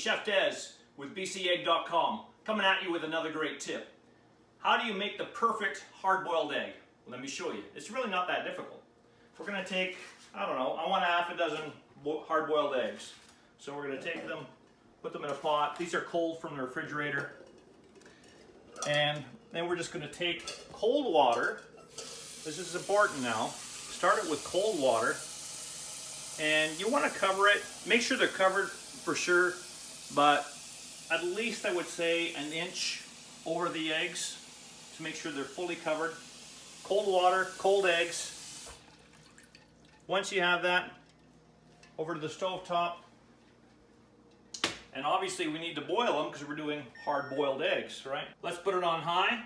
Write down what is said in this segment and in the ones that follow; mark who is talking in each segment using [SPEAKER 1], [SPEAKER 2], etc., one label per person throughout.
[SPEAKER 1] Chef Des with bcegg.com, coming at you with another great tip. How do you make the perfect hard-boiled egg? Let me show you. It's really not that difficult. We're going to take, I want half a dozen hard-boiled eggs. So we're going to take them, put them in a pot. These are cold from the refrigerator. And then we're just going to take cold water. This is important now. Start it with cold water. And you want to cover it. Make sure they're covered for sure, but at least I would say an inch over the eggs to make sure they're fully covered. Cold water, cold eggs. Once you have that, over to the stove top. And obviously we need to boil them because we're doing hard-boiled eggs, right? Let's put it on high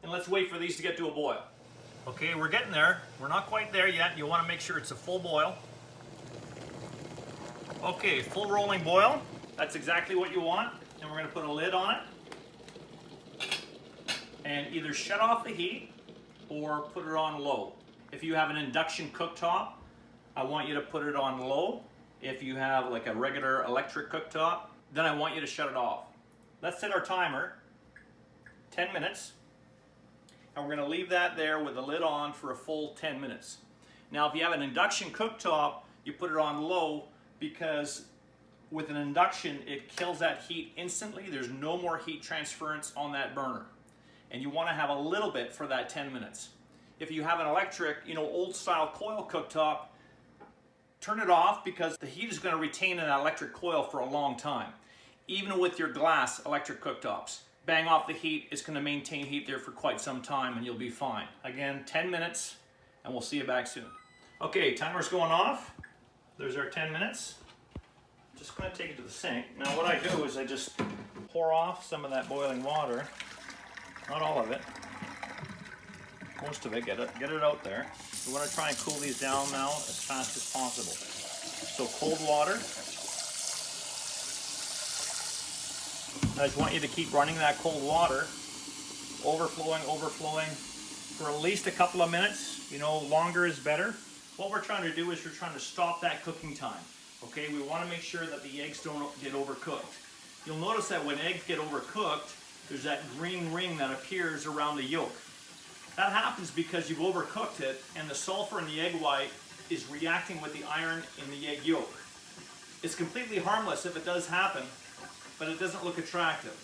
[SPEAKER 1] and let's wait for these to get to a boil. Okay, we're getting there. We're not quite there yet. You want to make sure it's a full boil. Okay, full rolling boil. That's exactly what you want. And we're going to put a lid on it. And either shut off the heat or put it on low. If you have an induction cooktop, I want you to put it on low. If you have like a regular electric cooktop, then I want you to shut it off. Let's set our timer, 10 minutes. And we're going to leave that there with the lid on for a full 10 minutes. Now, if you have an induction cooktop, you put it on low because with an induction, it kills that heat instantly. There's no more heat transference on that burner. And you want to have a little bit for that 10 minutes. If you have an electric, old style coil cooktop, turn it off because the heat is going to retain in that electric coil for a long time. Even with your glass electric cooktops. Bang off the heat, it's going to maintain heat there for quite some time and you'll be fine. Again, 10 minutes and we'll see you back soon. Okay, timer's going off. There's our 10 minutes. Just going to take it to the sink. Now what I do is I just pour off some of that boiling water. Not all of it. Most of it, get it out there. We want to try and cool these down now as fast as possible. So cold water. I just want you to keep running that cold water, overflowing for at least a couple of minutes. Longer is better. What we're trying to do is we're trying to stop that cooking time. Okay, we want to make sure that the eggs don't get overcooked. You'll notice that when eggs get overcooked, there's that green ring that appears around the yolk. That happens because you've overcooked it and the sulfur in the egg white is reacting with the iron in the egg yolk. It's completely harmless if it does happen, but it doesn't look attractive.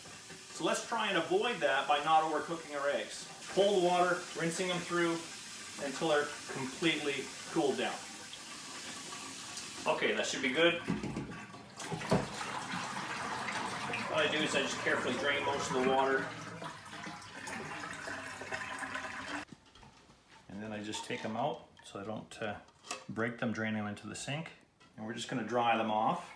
[SPEAKER 1] So let's try and avoid that by not overcooking our eggs. Cold water, rinsing them through until they're completely cooled down. Okay, that should be good. What I do is I just carefully drain most of the water. And then I just take them out so I don't break them, drain them into the sink. And we're just going to dry them off.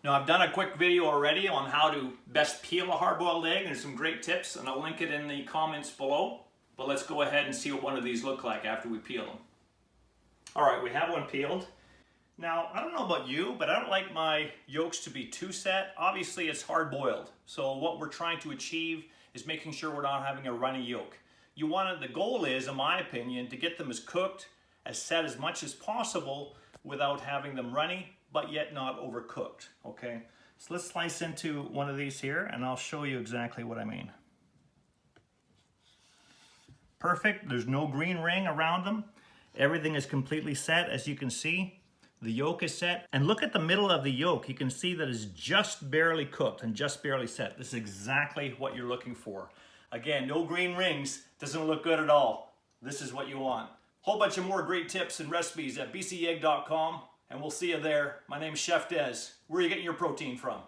[SPEAKER 1] Now I've done a quick video already on how to best peel a hard-boiled egg. There's some great tips and I'll link it in the comments below. But let's go ahead and see what one of these look like after we peel them. Alright, we have one peeled. Now, I don't know about you, but I don't like my yolks to be too set. Obviously, it's hard-boiled. So what we're trying to achieve is making sure we're not having a runny yolk. The goal is, in my opinion, to get them as cooked, as set as much as possible without having them runny, but yet not overcooked, okay? So let's slice into one of these here and I'll show you exactly what I mean. Perfect, there's no green ring around them. Everything is completely set, as you can see. The yolk is set. And look at the middle of the yolk. You can see that it's just barely cooked and just barely set. This is exactly what you're looking for. Again, no green rings, doesn't look good at all. This is what you want. Whole bunch of more great tips and recipes at bcegg.com. And we'll see you there. My name's Chef Des. Where are you getting your protein from?